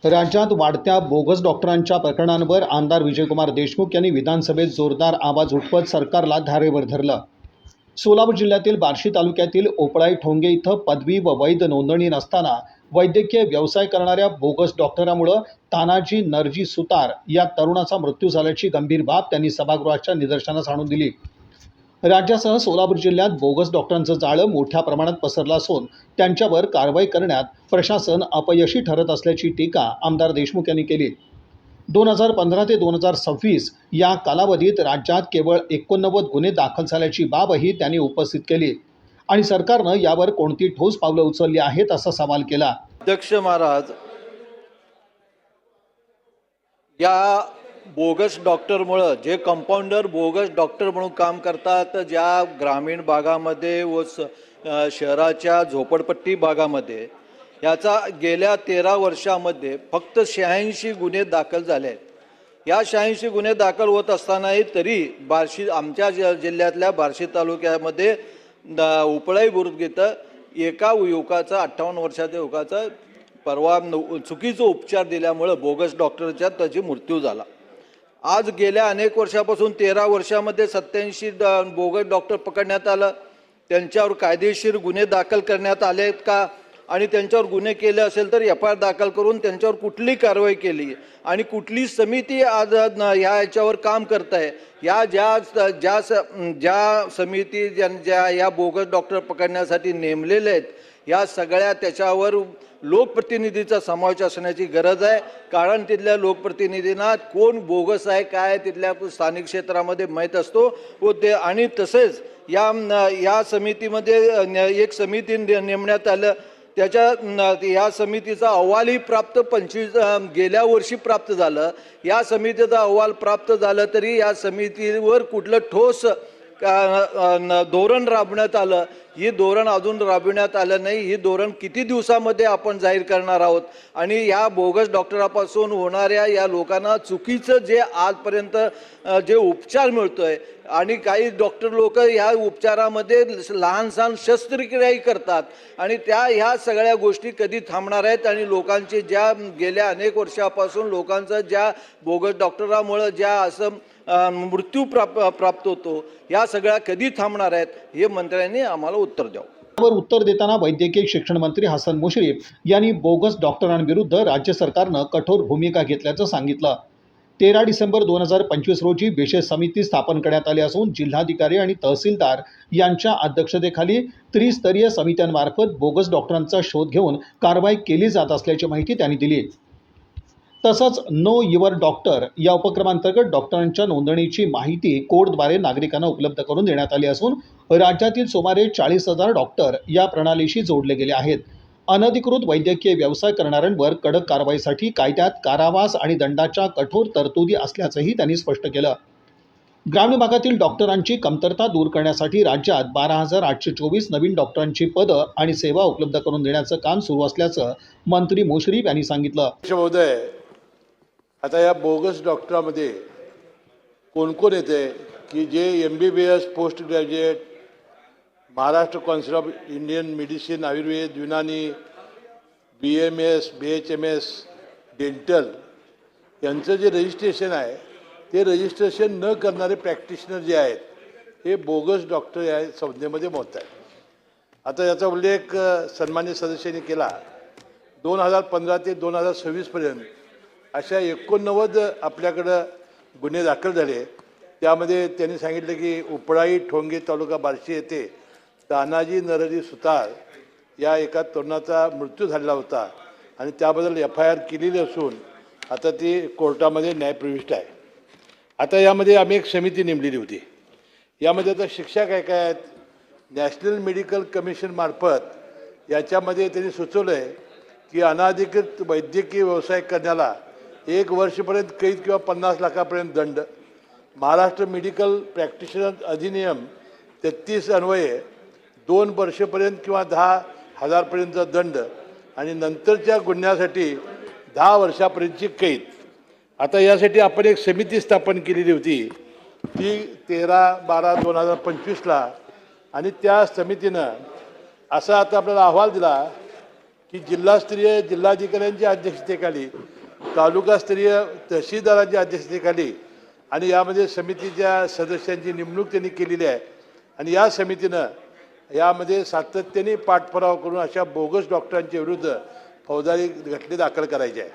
राज्यात वाढत्या बोगस डॉक्टरांच्या प्रकरणांवर आमदार विजयकुमार देशमुख यांनी विधानसभेत जोरदार आवाज उठवत सरकारला धारेवर धरलं। सोलापूर जिल्ह्यातील बार्शी तालुक्यातील ओपळाई ठोंगे इथं पदवी व वैध नोंदणी नसताना वैद्यकीय व्यवसाय करणाऱ्या बोगस डॉक्टरांमुळे तानाजी नरजी सुतार या तरुणाचा मृत्यू झाल्याची गंभीर बाब त्यांनी सभागृहाच्या निदर्शनास आणून दिली। राज्यासह सोलापूर जिल्ह्यात बोगस डॉक्टरांचं जाळं मोठ्या प्रमाणात पसरलं असून त्यांच्यावर कारवाई करण्यात प्रशासन अपयशी ठरत असल्याची टीका आमदार देशमुख यांनी केली। 2015 ते 2026 या कालावधीत राज्यात केवळ 89 गुन्हे दाखल झाल्याची बाबही त्यांनी उपस्थित केली आणि सरकारनं यावर कोणती ठोस पावलं उचलली आहेत असा सवाल केला। अध्यक्ष महाराज, या बोगस डॉक्टरमुळं जे कंपाऊंडर बोगस डॉक्टर म्हणून काम करतात, ज्या ग्रामीण भागामध्ये व शहराच्या झोपडपट्टी भागामध्ये याचा गेल्या 13 वर्षामध्ये फक्त 86 गुन्हे दाखल झाले आहेत। या 86 गुन्हे दाखल होत असतानाही तरी बार्शी आमच्या जिल्ह्यातल्या बार्शी तालुक्यामध्ये उपळाई बुद्रुक इथं एका युवकाचा 58 वर्षाच्या युवकाचा परवा चुकीचा उपचार दिल्यामुळं बोगस डॉक्टरच्या त्याची मृत्यू झाला। आज गेल्या अनेक वर्षापासून 13 वर्षामध्ये 87 बोगस डॉक्टर पकडण्यात आलं। त्यांच्यावर कायदेशीर गुन्हे दाखल करण्यात आले आहेत का आणि त्यांच्यावर गुन्हे केले असेल तर FIR दाखल करून त्यांच्यावर कुठली कारवाई केली आणि कुठली समिती आज याच्यावर काम करत आहे? या ज्या समिती ज्या या बोगस डॉक्टर पकडण्यासाठी नेमलेले आहेत या सगळ्या त्याच्यावर लोकप्रतिनिधीचा समावेश असण्याची गरज आहे। कारण तिथल्या लोकप्रतिनिधींना कोण बोगस आहे काय तिथल्या स्थानिक क्षेत्रामध्ये माहीत असतो व ते आणि तसेच या समितीमध्ये एक समिती नेमण्यात आलं। या समितीचा अहवालही प्राप्त गेल्या वर्षी प्राप्त झालं। या समितीचा अहवाल प्राप्त झाला तरी या समितीवर कुठलं ठोस धोरण राबवण्यात आलं? ही धोरण अजून राबविण्यात आलं नाही। ही धोरण किती दिवसामध्ये आपण जाहीर करणार आहोत? आणि या बोगस डॉक्टरापासून होणाऱ्या या लोकांना चुकीचं जे आजपर्यंत जे उपचार मिळतोय आणि काही डॉक्टर लोक या उपचारामध्ये लहान सहान शस्त्रक्रियाही करतात आणि ह्या सगळ्या गोष्टी कधी थांबणार आहेत? आणि लोकांचे ज्या गेल्या अनेक वर्षापासून लोकांचं ज्या बोगस डॉक्टरामुळं ज्या असं मृत्यू प्राप्त होतो या सगळ्या कधी थांबणार आहेत हे मंत्र्यांनी आम्हाला उत्तर द्यावं। यावर उत्तर देताना वैद्यकीय शिक्षण मंत्री हसन मुश्रीफ यांनी बोगस डॉक्टरांविरुद्ध राज्य सरकारनं कठोर भूमिका घेतल्याचं सांगितलं। 13 डिसेंबर 2025 रोजी विशेष समिती स्थापन करण्यात आली असून जिल्हाधिकारी आणि तहसीलदार यांच्या अध्यक्षतेखाली त्रिस्तरीय समित्यांमार्फत बोगस डॉक्टरांचा शोध घेऊन कारवाई केली जात असल्याची माहिती त्यांनी दिली। तसंच नो युअर डॉक्टर या उपक्रमांतर्गत डॉक्टरांच्या नोंदणीची माहिती कोडद्वारे नागरिकांना उपलब्ध करून देण्यात आली असून राज्यातील सुमारे 40,000 डॉक्टर या प्रणालीशी जोडले गेले आहेत। अनधिकृत वैद्यकीय व्यवसाय करणाऱ्यांवर कडक कारवाईसाठी कायद्यात कारावास आणि दंडाच्या कठोर तरतुदी असल्याचंही त्यांनी स्पष्ट केलं। ग्रामीण भागातील डॉक्टरांची कमतरता दूर करण्यासाठी राज्यात 12,824 नवीन डॉक्टरांची पदं आणि सेवा उपलब्ध करून देण्याचं काम सुरू असल्याचं मंत्री मुश्रीफ यांनी सांगितलं। महोदय, आता या बोगस डॉक्टरांमध्ये कोण कोण येते की जे MBBS post graduate, Maharashtra council of Indian medicine, Ayurveda, Unani, BMS, BHMS, dental यांचं जे रजिस्ट्रेशन आहे ते रजिस्ट्रेशन न करणारे प्रॅक्टिशनर जे आहेत हे बोगस डॉक्टर या संज्ञेमध्ये मोडत आहेत। आता याचा उल्लेख सन्मान्य सदस्यांनी केला। 2015 ते 2026 अशा 89 आपल्याकडं गुन्हे दाखल झाले। त्यामध्ये त्यांनी सांगितलं की उपळाई ठोंगे तालुका बार्शी येथे तानाजी नरजी सुतार या एका तरुणाचा मृत्यू झालेला होता आणि त्याबद्दल FIR केलेली असून आता ती कोर्टामध्ये न्यायप्रविष्ट आहे। आता यामध्ये आम्ही एक समिती नेमलेली होती। यामध्ये आता शिक्षा काय काय आहेत? नॅशनल मेडिकल कमिशन मार्फत याच्यामध्ये त्यांनी सुचवलं आहे की अनाधिकृत वैद्यकीय व्यवसाय करण्याला 1 वर्षपर्यंत कैद किंवा 50 लाखापर्यंत दंड, महाराष्ट्र मेडिकल प्रॅक्टिशनर अधिनियम 33 अन्वये 2 वर्षपर्यंत किंवा 10,000पर्यंतचा दंड आणि नंतरच्या गुन्ह्यासाठी 10 वर्षापर्यंतची कैद। आता यासाठी आपण एक समिती स्थापन केलेली होती ती 13/12/2025 आणि त्या समितीनं असा आता आपल्याला अहवाल दिला की जिल्हास्तरीय जिल्हाधिकाऱ्यांच्या अध्यक्षतेखाली, तालुकास्तरीय तहसीलदारांच्या अध्यक्षतेखाली आणि यामध्ये समितीच्या सदस्यांची नेमणूक त्यांनी केलेली आहे आणि या समितीनं यामध्ये सातत्याने पाठपुरावा करून अशा बोगस डॉक्टरांच्या विरुद्ध फौजदारी खटले दाखल करायचे आहे.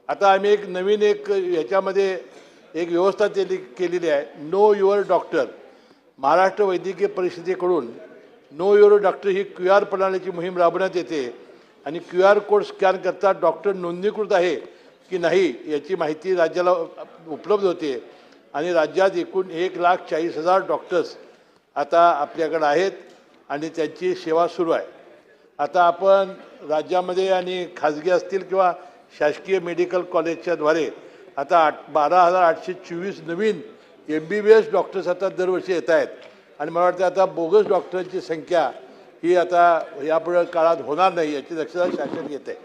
आता आम्ही एक नवीन याच्यामध्ये एक व्यवस्था केलेली आहे. No your doctor. महाराष्ट्र वैद्यकीय परिषदेकडून नो युअर डॉक्टर ही QR प्रणालीची मोहीम राबवण्यात येते आणि QR कोड स्कॅन करता डॉक्टर नोंदणीकृत आहे की नाही याची माहिती राज्याला उपलब्ध होते आणि राज्यात एकूण 1,40,000 डॉक्टर्स आता आपल्याकडे आहेत आणि त्यांची सेवा सुरू आहे. आता आपण राज्यामध्ये आणि खाजगी असतील किंवा शासकीय मेडिकल कॉलेजच्याद्वारे आता 12,824 नवीन MBBS डॉक्टर्स आता दरवर्षी येत आहेत आणि मला वाटतं आता बोगस डॉक्टरांची संख्या ही आता यापुढे काळात होणार नाही याची दक्षता शासन घेत आहे.